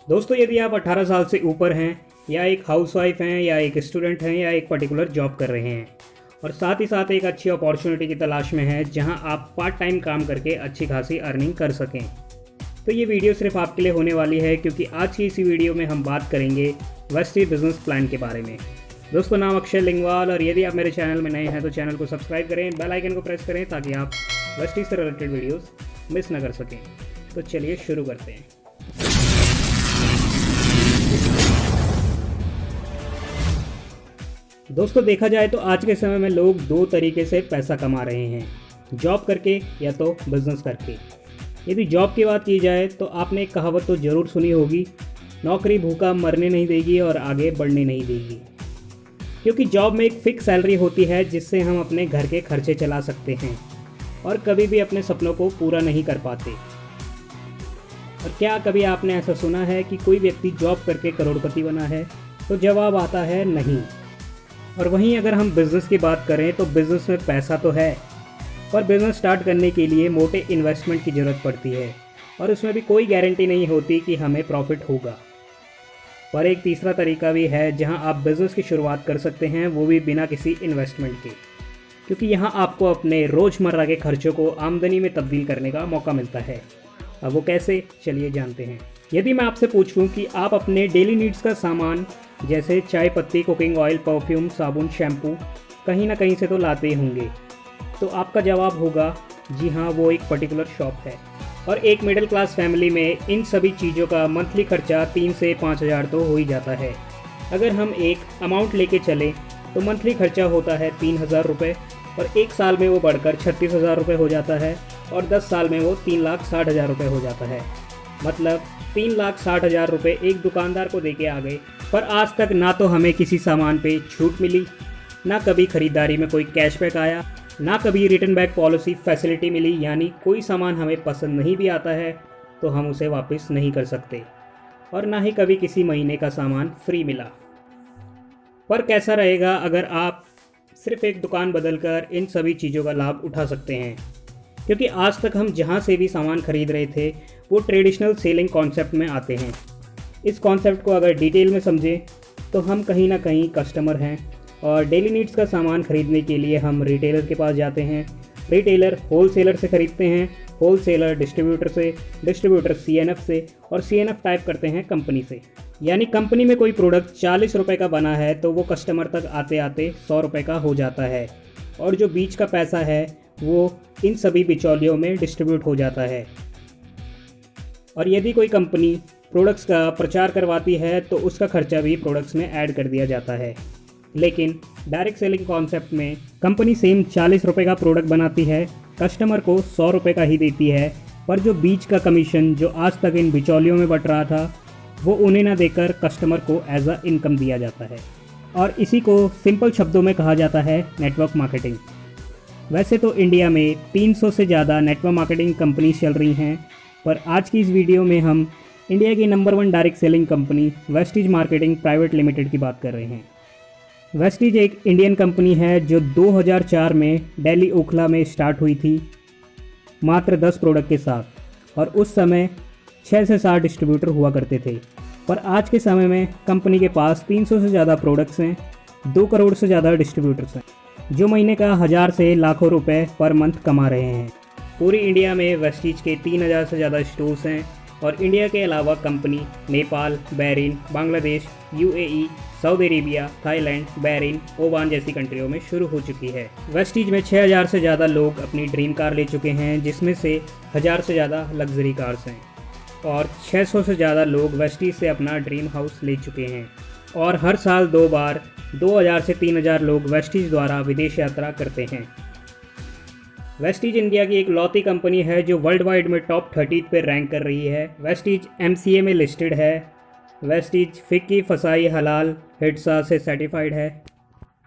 दोस्तों, यदि आप 18 साल से ऊपर हैं या एक हाउसवाइफ हैं या एक स्टूडेंट हैं या एक पर्टिकुलर जॉब कर रहे हैं और साथ ही साथ एक अच्छी अपॉर्चुनिटी की तलाश में हैं जहां आप पार्ट टाइम काम करके अच्छी खासी अर्निंग कर सकें, तो ये वीडियो सिर्फ आपके लिए होने वाली है, क्योंकि आज की इसी वीडियो में हम बात करेंगे वेस्टीज बिजनेस प्लान के बारे में। दोस्तों, नाम अक्षय लिंगवाल, और यदि आप मेरे चैनल में नए हैं तो चैनल को सब्सक्राइब करें, बेल आइकन को प्रेस करें ताकि आप वेस्टीज से रिलेटेड वीडियोस मिस न कर सकें। तो चलिए शुरू करते हैं। दोस्तों, देखा जाए तो आज के समय में लोग दो तरीके से पैसा कमा रहे हैं, जॉब करके या तो बिजनेस करके। यदि जॉब की बात की जाए तो आपने एक कहावत तो ज़रूर सुनी होगी, नौकरी भूखा मरने नहीं देगी और आगे बढ़ने नहीं देगी। क्योंकि जॉब में एक फ़िक्स सैलरी होती है जिससे हम अपने घर के खर्चे चला सकते हैं और कभी भी अपने सपनों को पूरा नहीं कर पाते। और क्या कभी आपने ऐसा सुना है कि कोई व्यक्ति जॉब करके करोड़पति बना है? तो जवाब आता है नहीं। और वहीं अगर हम बिज़नेस की बात करें तो बिज़नेस में पैसा तो है, पर बिज़नेस स्टार्ट करने के लिए मोटे इन्वेस्टमेंट की ज़रूरत पड़ती है और उसमें भी कोई गारंटी नहीं होती कि हमें प्रॉफिट होगा। पर एक तीसरा तरीका भी है जहां आप बिज़नेस की शुरुआत कर सकते हैं, वो भी बिना किसी इन्वेस्टमेंट के, क्योंकि यहां आपको अपने रोज़मर्रा के खर्चों को आमदनी में तब्दील करने का मौका मिलता है। अब वो कैसे, चलिए जानते हैं। यदि मैं आपसे पूछूं कि आप अपने डेली नीड्स का सामान जैसे चाय पत्ती, कुकिंग ऑयल, परफ्यूम, साबुन, शैम्पू कहीं ना कहीं से तो लाते ही होंगे, तो आपका जवाब होगा जी हाँ, वो एक पर्टिकुलर शॉप है। और एक मिडिल क्लास फैमिली में इन सभी चीज़ों का मंथली खर्चा 3 से 5 हज़ार तो हो ही जाता है। अगर हम एक अमाउंट लेके चलें तो मंथली खर्चा होता है 3,000 रुपये, और एक साल में वो बढ़कर 36,000 रुपये हो जाता है, और 10 साल में वो 3,60,000 रुपये हो जाता है। मतलब 3,60,000 रुपये एक दुकानदार को देके आ गए, पर आज तक ना तो हमें किसी सामान पे छूट मिली, ना कभी ख़रीदारी में कोई कैशबैक आया, ना कभी रिटर्न बैक पॉलिसी फैसिलिटी मिली। यानी कोई सामान हमें पसंद नहीं भी आता है तो हम उसे वापस नहीं कर सकते, और ना ही कभी किसी महीने का सामान फ्री मिला। पर कैसा रहेगा अगर आप सिर्फ एक दुकान बदलकर इन सभी चीज़ों का लाभ उठा सकते हैं? क्योंकि आज तक हम जहाँ से भी सामान खरीद रहे थे वो ट्रेडिशनल सेलिंग कॉन्सेप्ट में आते हैं। इस कॉन्सेप्ट को अगर डिटेल में समझें तो हम कहीं ना कहीं कस्टमर हैं, और डेली नीड्स का सामान खरीदने के लिए हम रिटेलर के पास जाते हैं, रिटेलर होलसेलर से खरीदते हैं, होलसेलर डिस्ट्रीब्यूटर से, डिस्ट्रीब्यूटर सीएनएफ से, और सीएनएफ टाइप करते हैं कंपनी से। यानी कंपनी में कोई प्रोडक्ट 40 रुपये का बना है तो वो कस्टमर तक आते आते 100 रुपये का हो जाता है, और जो बीच का पैसा है वो इन सभी बिचौलियों में डिस्ट्रीब्यूट हो जाता है। और यदि कोई कंपनी प्रोडक्ट्स का प्रचार करवाती है तो उसका खर्चा भी प्रोडक्ट्स में ऐड कर दिया जाता है। लेकिन डायरेक्ट सेलिंग कॉन्सेप्ट में कंपनी सेम 40 रुपये का प्रोडक्ट बनाती है, कस्टमर को 100 रुपये का ही देती है, पर जो बीच का कमीशन जो आज तक इन बिचौलियों में बट रहा था वो उन्हें ना देकर कस्टमर को एज अ इनकम दिया जाता है। और इसी को सिंपल शब्दों में कहा जाता है नेटवर्क मार्केटिंग। वैसे तो इंडिया में 300 से ज़्यादा नेटवर्क मार्केटिंग कंपनी चल रही हैं, पर आज की इस वीडियो में हम इंडिया की number 1 direct selling company Vestige marketing private limited की बात कर रहे हैं। वेस्टीज एक इंडियन कंपनी है जो 2004 में दिल्ली ओखला में स्टार्ट हुई थी, मात्र 10 प्रोडक्ट के साथ, और उस समय 6 से 7 डिस्ट्रीब्यूटर हुआ करते थे। पर आज के समय में कंपनी के पास 300 से ज़्यादा प्रोडक्ट्स हैं, 2 करोड़ से ज़्यादा डिस्ट्रीब्यूटर्स हैं, जो महीने का 1,000 से लाखों रुपए पर मंथ कमा रहे हैं। पूरी इंडिया में वेस्टीज के 3,000 से ज़्यादा स्टोर्स हैं, और इंडिया के अलावा company Nepal, Bahrain, Bangladesh, UAE, Saudi Arabia, Thailand, Bahrain, Oman जैसी कंट्रियों में शुरू हो चुकी है। वेस्टीज में 6,000 से ज़्यादा लोग अपनी ड्रीम कार ले चुके हैं, जिसमें से 1,000 से ज़्यादा लग्जरी कार्स हैं, और 600 से ज़्यादा लोग वेस्टीज से अपना ड्रीम हाउस ले चुके हैं। और हर साल 2 बार 2,000 से 3,000 लोग वेस्टीज द्वारा विदेश यात्रा करते हैं। वेस्टीज इंडिया की एक लौती कंपनी है जो वर्ल्ड वाइड में टॉप 30 पे रैंक कर रही है। वेस्टीज एमसीए में लिस्टेड है। वेस्टीज फिक्की फसाई हलाल हिट्सा से सर्टिफाइड है।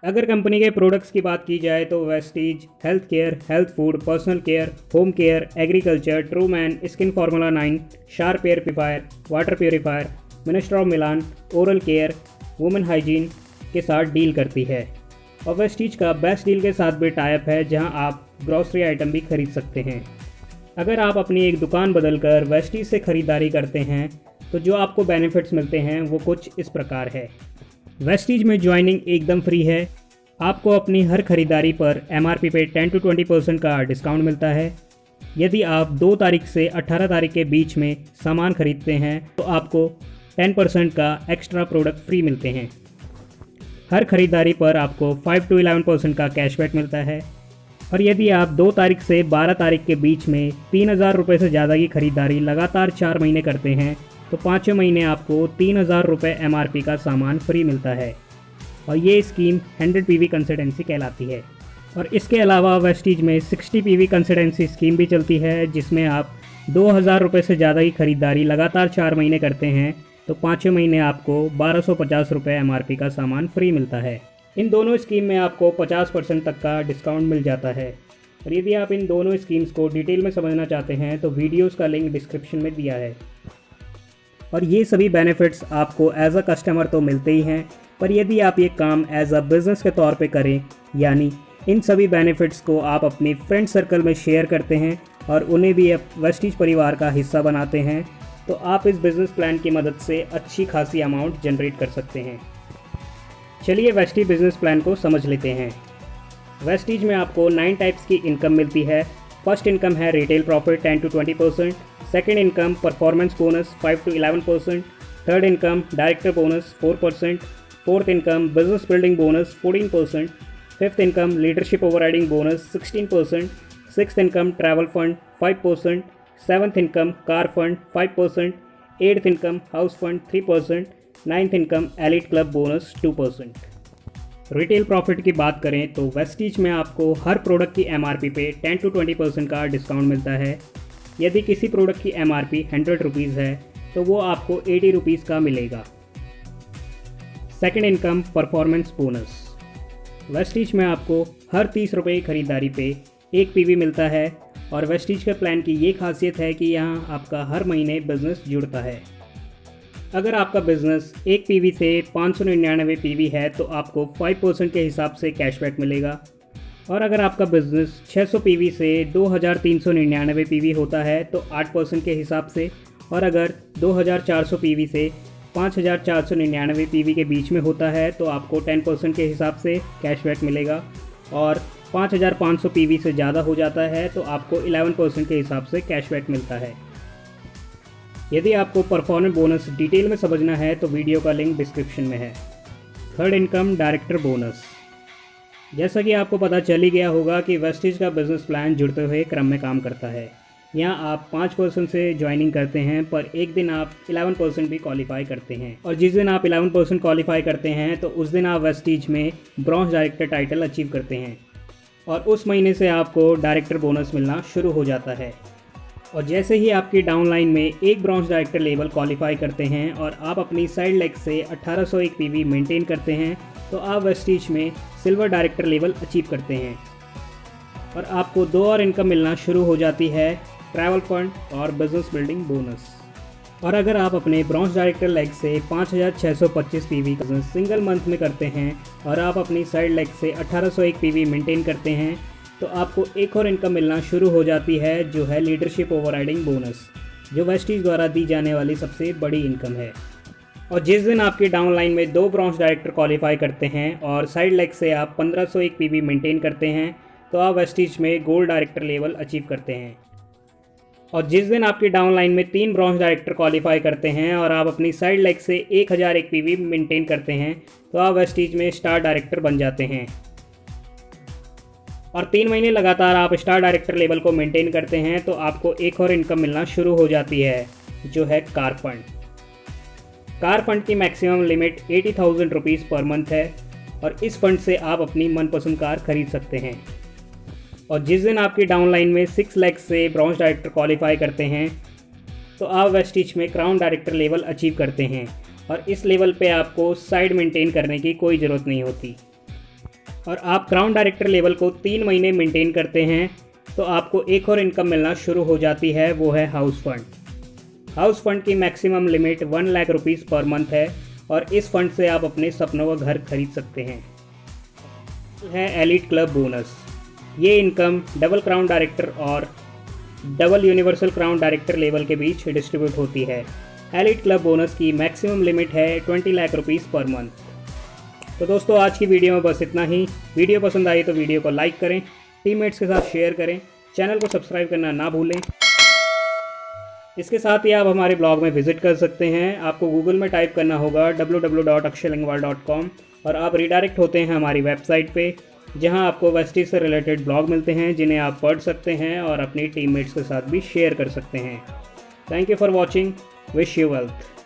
अगर कंपनी के प्रोडक्ट्स की बात की जाए तो Vestige health care, health food, personal care, home care, agriculture, true man, skin formula 9, sharp air purifier, water purifier, minister of Milan, oral care, women hygiene के साथ डील करती है। और वेस्टीज का बेस्ट डील के साथ भी टाइप है, जहां आप ग्रॉसरी आइटम भी खरीद सकते हैं। अगर आप अपनी एक दुकान बदलकर वेस्टीज से ख़रीदारी करते हैं तो जो आपको बेनिफिट्स मिलते हैं वो कुछ इस प्रकार है। वेस्टीज में ज्वाइनिंग एकदम फ्री है। आपको अपनी हर खरीदारी पर MRP पे 10 to 20% का डिस्काउंट मिलता है। यदि आप 2 तारीख से 18 तारीख के बीच में सामान खरीदते हैं तो आपको 10% का एक्स्ट्रा प्रोडक्ट फ्री मिलते हैं। हर खरीदारी पर आपको 5 to 11% का कैशबैक मिलता है। और यदि आप 2 तारीख से 12 तारीख के बीच में 3000 रुपये से ज़्यादा की खरीदारी लगातार 4 महीने करते हैं तो 5वें महीने आपको 3000 रुपये MRP का सामान फ्री मिलता है। और ये स्कीम 100 PV कंसल्टेंसी कहलाती है। और इसके अलावा वेस्टीज में 60 PV कंसल्टेंसी स्कीम भी चलती है, जिसमें आप 2000 रुपये से ज़्यादा की खरीदारी लगातार 4 महीने करते हैं तो 5वें महीने आपको 1250 रुपये MRP का सामान फ्री मिलता है। इन दोनों स्कीम में आपको 50% तक का डिस्काउंट मिल जाता है। और यदि आप इन दोनों स्कीम्स को डिटेल में समझना चाहते हैं तो वीडियोज़ का लिंक डिस्क्रिप्शन में दिया है। और ये सभी बेनिफिट्स आपको एज अ कस्टमर तो मिलते ही हैं, पर यदि आप ये काम एज अ बिज़नेस के तौर पे करें, यानी इन सभी बेनिफिट्स को आप अपनी फ्रेंड सर्कल में शेयर करते हैं और उन्हें भी वेस्टीज परिवार का हिस्सा बनाते हैं, तो आप इस बिज़नेस प्लान की मदद से अच्छी खासी अमाउंट जनरेट कर सकते हैं। चलिए वेस्टीज बिज़नेस प्लान को समझ लेते हैं। वेस्टीज में आपको 9 टाइप्स की इनकम मिलती है। फर्स्ट इनकम है retail profit 10 to 20%, second income performance bonus 5 to 11%, third income director bonus 4%, fourth income business building bonus 14%, fifth income leadership overriding bonus 16%, sixth income travel fund 5%, seventh income car fund 5%, eighth income house fund 3%, ninth income elite club bonus 2%। Retail profit की बात करें तो Vestige में आपको हर product की MRP पे 10 to 20% का discount मिलता है। यदि किसी प्रोडक्ट की MRP 100 रुपीज़ है तो वो आपको 80 रुपीज़ का मिलेगा। Second income performance bonus. Vestige में आपको हर 30 रुपये की खरीदारी पे 1 PV मिलता है। और वेस्टीज के प्लान की ये खासियत है कि यहाँ आपका हर महीने बिजनेस जुड़ता है। अगर आपका बिजनेस 1 PV से 599 PV है तो आपको 5% के हिसाब से कैशबैक मिलेगा। और अगर आपका बिजनेस 600 PV से 2399 PV होता है तो 8% के हिसाब से, और अगर 2400 PV से 5499 PV के बीच में होता है तो आपको 10% के हिसाब से कैशबैक मिलेगा। और 5500 PV से ज़्यादा हो जाता है तो आपको 11% के हिसाब से कैशबैक मिलता है। यदि आपको परफॉर्मेंस बोनस डिटेल में समझना है तो वीडियो का लिंक डिस्क्रिप्शन में है। Third income director bonus. जैसा कि आपको पता चल ही गया होगा कि वेस्टीज का बिजनेस प्लान जुड़ते हुए क्रम में काम करता है। यहाँ आप 5% से ज्वाइनिंग करते हैं, पर एक दिन आप 11% भी क्वालिफाई करते हैं। और जिस दिन आप 11% क्वालिफाई करते हैं तो उस दिन आप वेस्टीज में ब्रॉन्ज डायरेक्टर टाइटल अचीव करते हैं। और उस महीने से आपको डायरेक्टर बोनस मिलना शुरू हो जाता है। और जैसे ही आपकी डाउनलाइन में एक ब्रॉन्ज डायरेक्टर लेवल क्वालिफाई करते हैं और आप अपनी साइड लेग से 1801 PV मेंटेन करते हैं तो आप वेस्टीज में सिल्वर डायरेक्टर लेवल अचीव करते हैं। और आपको 2 और इनकम मिलना शुरू हो जाती है, ट्रैवल फंड और बिजनेस बिल्डिंग बोनस। और अगर आप अपने ब्रॉन्ज डायरेक्टर लेग से 5625 PV का सिंगल मंथ में करते हैं और आप अपनी साइड लेग से 1801 PV मेंटेन करते हैं तो आपको एक और इनकम मिलना शुरू हो जाती है, जो है लीडरशिप ओवरराइडिंग बोनस, जो वेस्टीज द्वारा दी जाने वाली सबसे बड़ी इनकम है। और जिस दिन आपकी डाउनलाइन में 2 ब्रॉन्ज डायरेक्टर क्वालिफाई करते हैं और साइड लेग से आप 1501 PV मेंटेन करते हैं तो आप वेस्टीज में गोल्ड डायरेक्टर लेवल अचीव करते हैं। और जिस दिन आपकी डाउनलाइन में 3 ब्रॉन्ज डायरेक्टर क्वालिफाई करते हैं और आप अपनी साइड लेग से 1001 PV मेंटेन करते हैं तो आप वेस्टीज में स्टार डायरेक्टर बन जाते हैं। और 3 महीने लगातार आप स्टार डायरेक्टर लेवल को मेंटेन करते हैं तो आपको एक और इनकम मिलना शुरू हो जाती है, जो है कार फंड। कार फंड की maximum limit 80,000 rupees per month है और इस फंड से आप अपनी मनपसंद कार खरीद सकते हैं। और जिस दिन आपकी डाउनलाइन में 6 लाख से ब्रॉन्ज डायरेक्टर क्वालिफाई करते हैं तो आप वेस्टीज में क्राउन डायरेक्टर लेवल अचीव करते हैं और इस लेवल पे आपको साइड मेंटेन करने की कोई ज़रूरत नहीं होती। और आप क्राउन डायरेक्टर लेवल को 3 महीने मेंटेन करते हैं तो आपको एक और इनकम मिलना शुरू हो जाती है, वो है हाउस फंड। हाउस फंड की maximum limit 1 lakh rupees per month है और इस फंड से आप अपने सपनों का घर खरीद सकते हैं। है एलिट क्लब बोनस। ये इनकम डबल क्राउन डायरेक्टर और double universal crown director level के बीच डिस्ट्रीब्यूट होती है। एलिट क्लब बोनस की मैक्सिमम लिमिट है 20 लाख रुपीज़ पर मंथ। तो दोस्तों आज की वीडियो में बस इतना ही। वीडियो पसंद आई तो वीडियो को लाइक करें, टीममेट्स के साथ शेयर करें, चैनल को सब्सक्राइब करना ना भूलें। इसके साथ ही आप हमारे ब्लॉग में विजिट कर सकते हैं। आपको गूगल में टाइप करना होगा www.akshaylingwal.com और आप रिडायरेक्ट होते हैं हमारी वेबसाइट पे, जहां आपको वेस्टीज से रिलेटेड ब्लॉग मिलते हैं जिन्हें आप पढ़ सकते हैं और अपनी टीममेट्स के साथ भी शेयर कर सकते हैं। Thank you for watching. Wish you wealth.